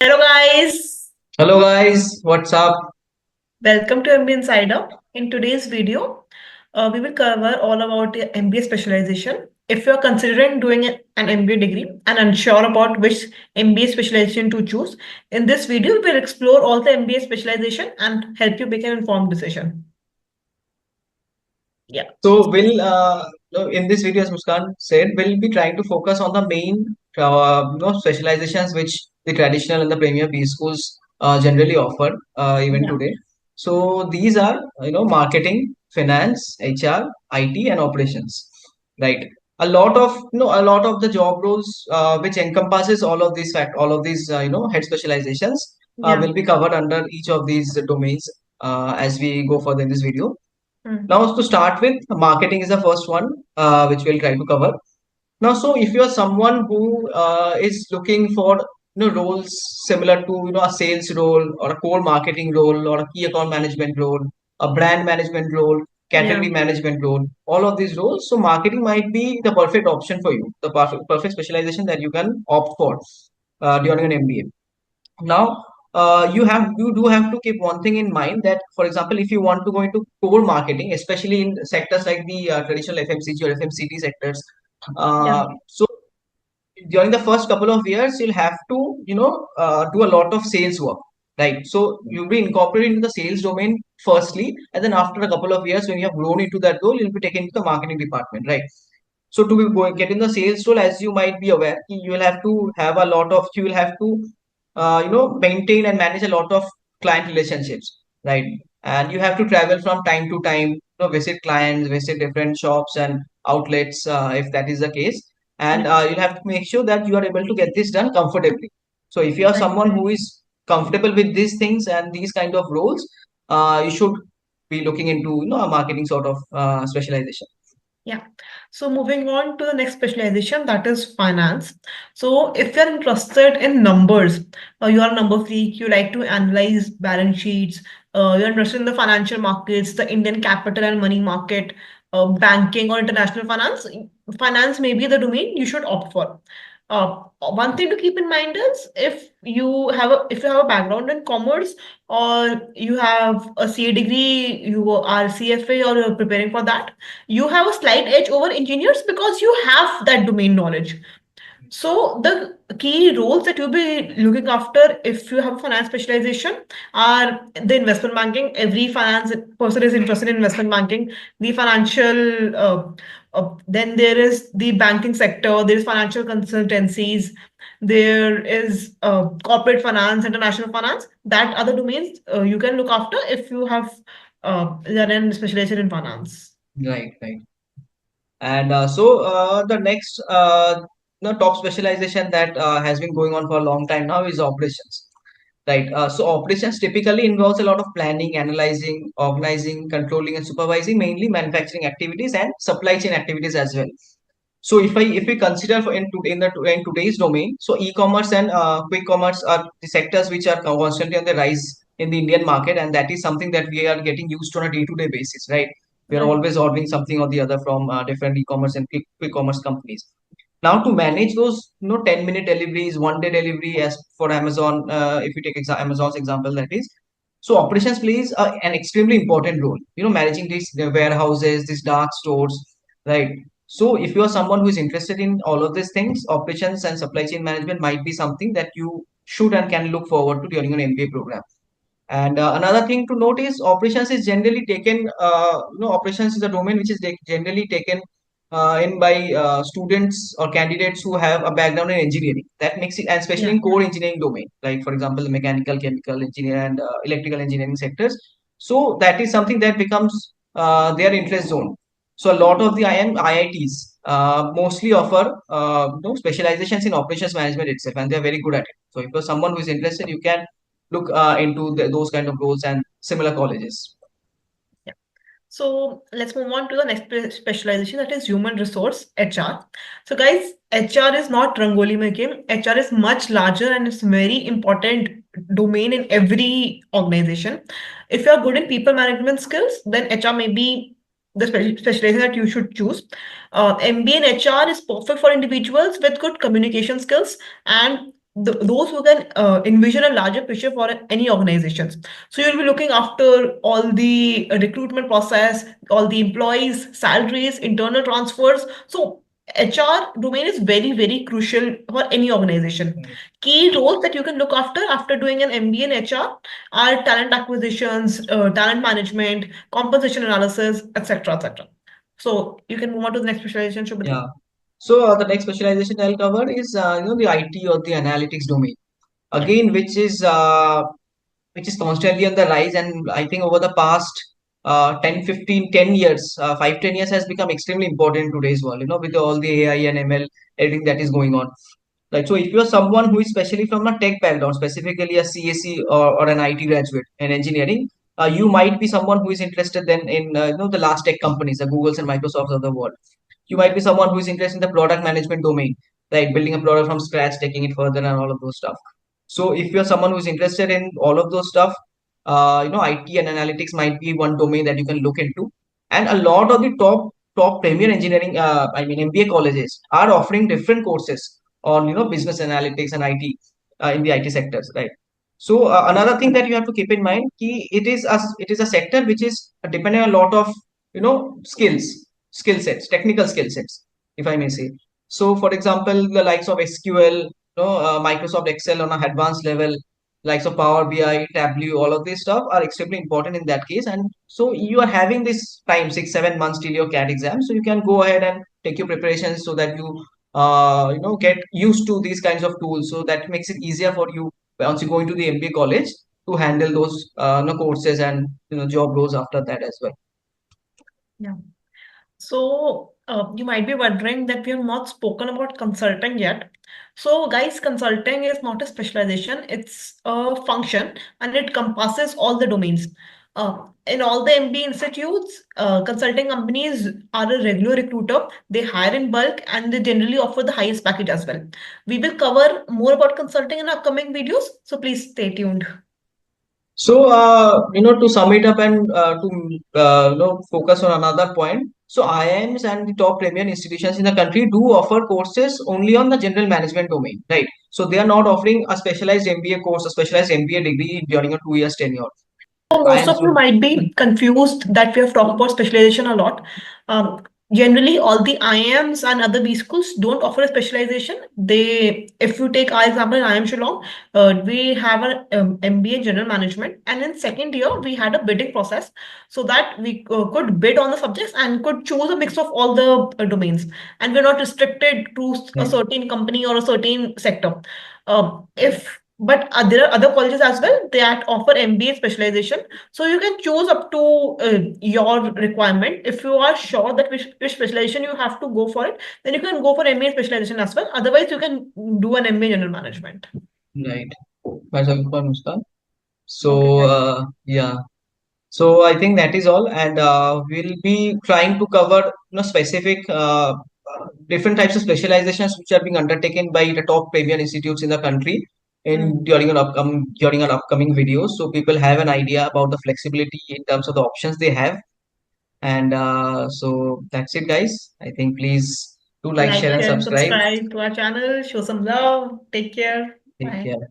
Hello guys, Hello guys, what's up? welcome to MBA Insider. In today's video, we will cover all about the MBA specialization. If you are considering doing an MBA degree and unsure about which MBA specialization to choose, in this video we will explore all the MBA specialization and help you make an informed decision. Yeah. So in this video, as Muskan said, we'll be trying to focus on the main specializations which the traditional and the premier B schools generally offer even Yeah. today. So these are marketing, finance, HR, IT, and operations, right? A lot of the job roles which encompasses all of these head specializations Yeah. will be covered under each of these domains as we go further in this video. Hmm. Now, to start with, marketing is the first one, which we'll try to cover. Now, so if you're someone who is looking for roles similar to a sales role or a core marketing role or a key account management role, a brand management role, Yeah. category management role, all of these roles, so marketing might be the perfect option for you, the perfect specialization that you can opt for during an MBA. Now, you do have to keep one thing in mind that, for example, if you want to go into core marketing, especially in sectors like the traditional FMCG or FMCG sectors, Yeah. so during the first couple of years, you'll have to do a lot of sales work, right? So you'll be incorporated into the sales domain firstly, and then after a couple of years, when you have grown into that role, you'll be taken into the marketing department, right? So to get in the sales role, as you might be aware, you will have to maintain and manage a lot of client relationships, right? And you have to travel from time to time, visit clients, visit different shops and outlets, if that is the case. And Yeah. you'll have to make sure that you are able to get this done comfortably. So if you are Right. someone who is comfortable with these things and these kind of roles, you should be looking into a marketing sort of specialization. Yeah. So moving on to the next specialization, that is finance. So if you're interested in numbers, you are a number freak, you like to analyze balance sheets, you're interested in the financial markets, the Indian capital and money market, banking or international finance, finance may be the domain you should opt for. One thing to keep in mind is if you have a background in commerce or you have a CA degree, you are CFA or you're preparing for that, you have a slight edge over engineers because you have that domain knowledge. So the key roles that you'll be looking after if you have a finance specialization are the investment banking. Every finance person is interested in investment banking. The financial, then there is the banking sector. There is financial consultancies. There is corporate finance, international finance. That are the domains you can look after if you have done a specialization in finance. Right, right. And the next top specialization that has been going on for a long time now is operations. Right. So operations typically involves a lot of planning, analyzing, organizing, controlling, and supervising mainly manufacturing activities and supply chain activities as well. So if we consider in today's domain, so e-commerce and quick commerce are the sectors which are constantly on the rise in the Indian market, and that is something that we are getting used to on a day-to-day basis, right? We are Right. always ordering something or the other from different e-commerce and quick commerce companies. Now to manage those 10-minute deliveries, 1 day delivery as for Amazon, if you take Amazon's example, that is. So operations plays an extremely important role, managing these warehouses, these dark stores, right? So if you are someone who is interested in all of these things, operations and supply chain management might be something that you should and can look forward to during an MBA program. And another thing to note is operations is generally taken, operations is a domain which is generally taken in by students or candidates who have a background in engineering. That makes it, and especially Yeah. in core engineering domain, like for example, the mechanical, chemical engineer and electrical engineering sectors. So that is something that becomes their interest zone. So a lot of the IITs mostly offer specializations in operations management itself, and they are very good at it. So if you're someone who is interested, you can look into those kind of roles and similar colleges. Yeah. So let's move on to the next specialization, that is human resource HR. So guys, HR is not rangoli making. HR is much larger and it's very important domain in every organization. If you're good in people management skills, then HR may be the specialization that you should choose. MBA in HR is perfect for individuals with good communication skills and those who can envision a larger picture for any organizations. So you'll be looking after all the recruitment process, all the employees, salaries, internal transfers. So HR domain is very, very crucial for any organization. Right. Key roles that you can look after doing an MBA in HR are talent acquisitions, talent management, compensation analysis, etc., etc. So you can move on to the next specialization, Shubhati. Yeah. So the next specialization I'll cover is the IT or the analytics domain. Yeah. Again, which is constantly on the rise, and I think over the past 10 15 10 years, 5 10 years has become extremely important in today's world, with all the AI and ML, everything that is going on. Right. So if you're someone who is especially from a tech background, specifically a CSE, or an IT graduate in engineering, you might be someone who is interested then in the last tech companies, the Googles and Microsofts of the world. You might be someone who is interested in the product management domain, right? Building a product from scratch, taking it further, and all of those stuff. So if you're someone who's interested in all of those stuff, IT and analytics might be one domain that you can look into. And a lot of the top premier engineering, MBA colleges are offering different courses on business analytics and IT, in the IT sectors, right? So another thing that you have to keep in mind, it is a sector which is dependent on a lot of skill sets, technical skill sets, if I may say. So, for example, the likes of SQL, Microsoft Excel on an advanced level, likes of Power BI, Tableau, all of this stuff are extremely important in that case. And so you are having this time, 6 7 months till your CAT exam, so you can go ahead and take your preparations so that you get used to these kinds of tools. So that makes it easier for you once you go into the MBA college to handle those courses and job roles after that as well. Yeah. So, you might be wondering that we have not spoken about consulting yet. So, guys, consulting is not a specialization, it's a function and it encompasses all the domains. In all the MBA institutes, consulting companies are a regular recruiter. They hire in bulk and they generally offer the highest package as well. We will cover more about consulting in upcoming videos, so please stay tuned. So, to sum it up and to focus on another point. So, IIMs and the top premier institutions in the country do offer courses only on the general management domain, right? So, they are not offering a specialized MBA course, a specialized MBA degree during a 2 years tenure. So most And of you so, might be confused that we have talked about specialization a lot. Um, Generally, all the IIMs and other B schools don't offer a specialization. If you take our example in IIM Shillong, we have an MBA in General Management, and in second year we had a bidding process so that we could bid on the subjects and could choose a mix of all the domains, and we're not restricted to a right, certain company or a certain sector. If but there are other colleges as well that offer MBA specialization, so you can choose up to your requirement. If you are sure that which specialization you have to go for it, then you can go for MBA specialization as well. Otherwise, you can do an MBA general management. right. That's all for Muskan. Okay, So, guys. yeah. So I think that is all, and we'll be trying to cover specific different types of specializations which are being undertaken by the top premier institutes in the country in Mm. during our upcoming videos, so people have an idea about the flexibility in terms of the options they have. And so that's it, guys. I think please do like, Like, share, and share, and subscribe. subscribe to our channel. Show some love. Take care. Take Bye. care.